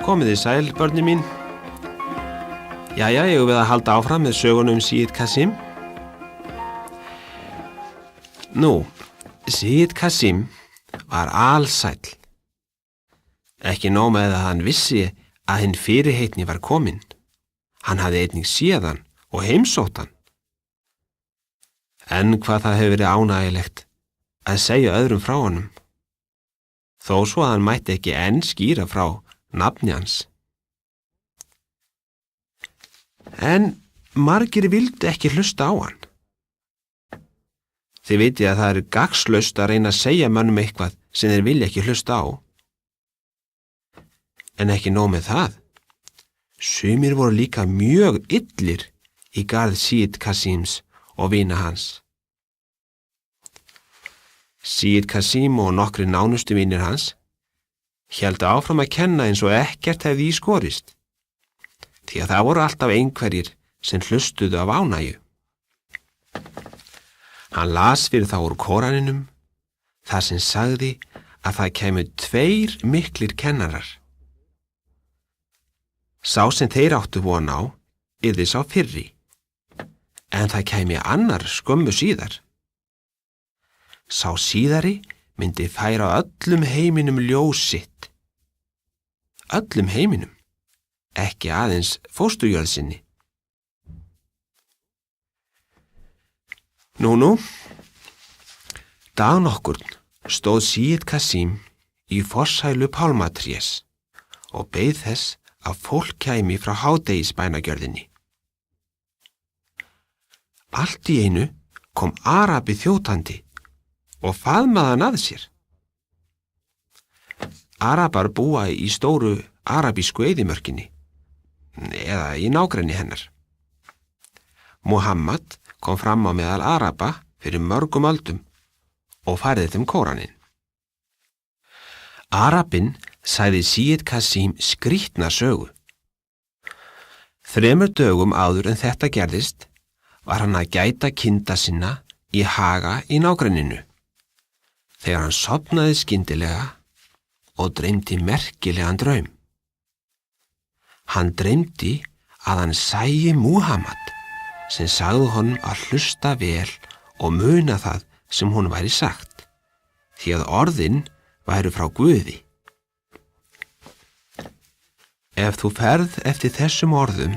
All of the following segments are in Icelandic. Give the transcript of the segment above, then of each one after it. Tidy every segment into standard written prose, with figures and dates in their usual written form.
Komiði sæl, börni mín. Jæja, ég við að halda áfram með sögunum Sýd Kasim. Nú, Sýd Kasim var alsæll. Ekki nóg með að hann vissi að hinn fyrirheitni var kominn. Hann hafði einnig séð hann og heimsótt hann. En hvað það hefur verið ánægilegt að segja öðrum frá honum, þó svo að hann mætti ekki enn skýra frá nafni hans. En margir vildu ekki hlusta á hann. Þið vitið að það gagnslaust að reyna að segja mönnum eitthvað sem þeir vilja ekki hlusta á. En ekki nóg með það. Sumir voru líka mjög illir í garð Sýd Kasims og vina hans. Sýd Kasim og nokkrir nánustu vinir hans héldu áfram að kenna eins og ekkert hefði í skorist, því að það voru alltaf einhverjir sem hlustuðu af ánægju. Hann las fyrir þá úr Kóraninum, þar sem sagði að það kæmu 2 miklir kennarar. Sá sem þeir áttu von á yrði sá fyrri, en það kæmi annar skömmu síðar. Sá síðari myndi færa öllum heiminum ljós sitt. Öllum heiminum, ekki aðeins fósturjörð sinni. Nú, dag nokkurn stóð Sýd Kasim í forsælu pálmatrés og beið þess að fólk kæmi frá hádegisbænagjörðinni. Allt í einu kom Arabi þjótandi og faðmaði hann að sér. Arabar búa í stóru arabísku eyðimörkinni, eða í nágrenni hennar. Muhammad kom fram á meðal Araba fyrir mörgum öldum og færði þeim Kóraninn. Arabinn sagði Sýd Kasim skrýtna sögu. 3 dögum áður en þetta gerðist var hann að gæta kinda sinna í haga í nágrenninu, þegar hann sofnaði skyndilega og dreymdi merkilegan draum. Hann dreymdi að hann sæi Muhammad sem sagði honum að hlusta vel og muna það sem honum væri sagt, því að orðin væru frá Guði. Ef þú ferð eftir þessum orðum,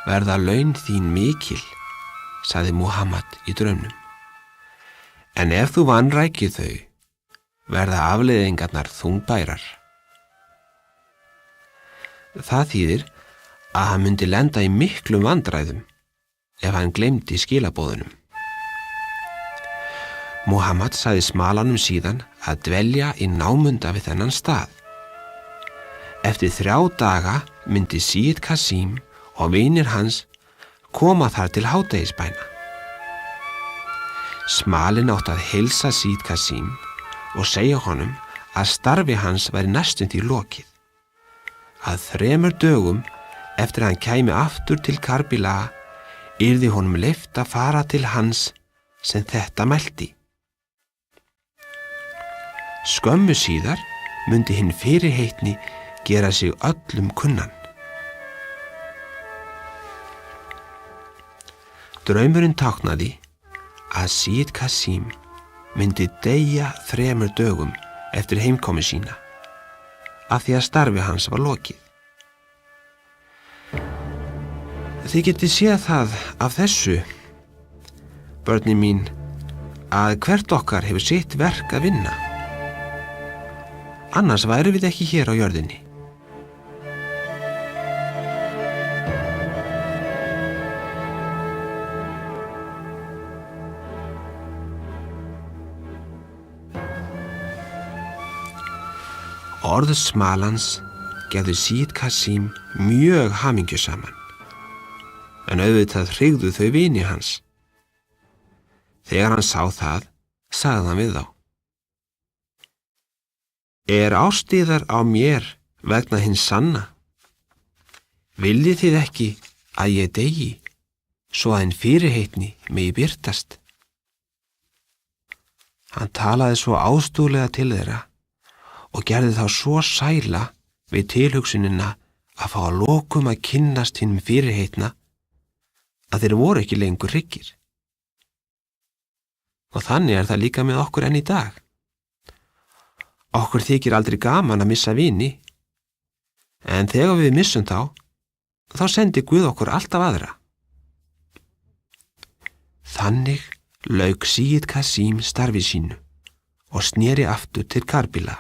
verða laun þín mikil, sagði Muhammad í draumnum. En ef þú vanrækir þau, verða afleiðingarnar þungbærar. Það þýðir að hann myndi lenda í miklum vandræðum ef hann gleymdi skilaboðunum. Muhammad sagði smalanum síðan að dvelja í námunda við þennan stað. Eftir 3 daga myndi Sýd Kasim og vinir hans koma þar til hádegisbæna. Smalinn átti að heilsa Sýd Kasim og segja honum að starfi hans væri næstum því lokið. Að 3 dögum eftir að hann kæmi aftur til Karbila yrði honum leyft að fara til hans sem þetta mælti. Skömmu síðar myndi hinn fyrirheitni gera sig öllum kunnan. Draumurinn táknaði að Sýd Kasim myndi deyja 3 dögum eftir heimkomu sína, af því að starfi hans var lokið. Þið getið séð það af þessu, börnin mín, að hvert okkar hefur sitt verk að vinna. Annars værum við ekki hér á jörðinni. Orð smalans gerðu Sýd Kasim mjög hamingjusaman, en auðvitað hryggðu þau vini hans. Þegar hann sá það, sagði hann við þá: Er ástríðar á mér vegna hins sanna? Viljið þið ekki að ég deyi, svo að hinn fyrirheitni megi birtast? Hann talaði svo ástúðlega til þeirra og gerði þá svo sæla við tilhugsunina að fá að lokum að kynnast hinum fyrirheitna að þeir voru ekki lengur hryggir. Og þannig það líka með okkur enn í dag. Okkur þykir aldrei gaman að missa vini, en þegar við missum þá sendir Guð okkur alltaf aðra. Þannig lauk Síd Kasim starfi sínu og sneri aftur til Karbíla.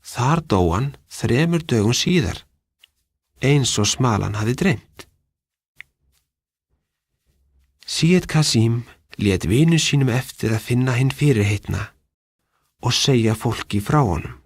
Þar dó hann 3 dögum síðar, eins og Smalan hafði dreymt. Síd Kasim lét vinum sínum eftir að finna hinn fyrirheitna og segja fólki frá honum.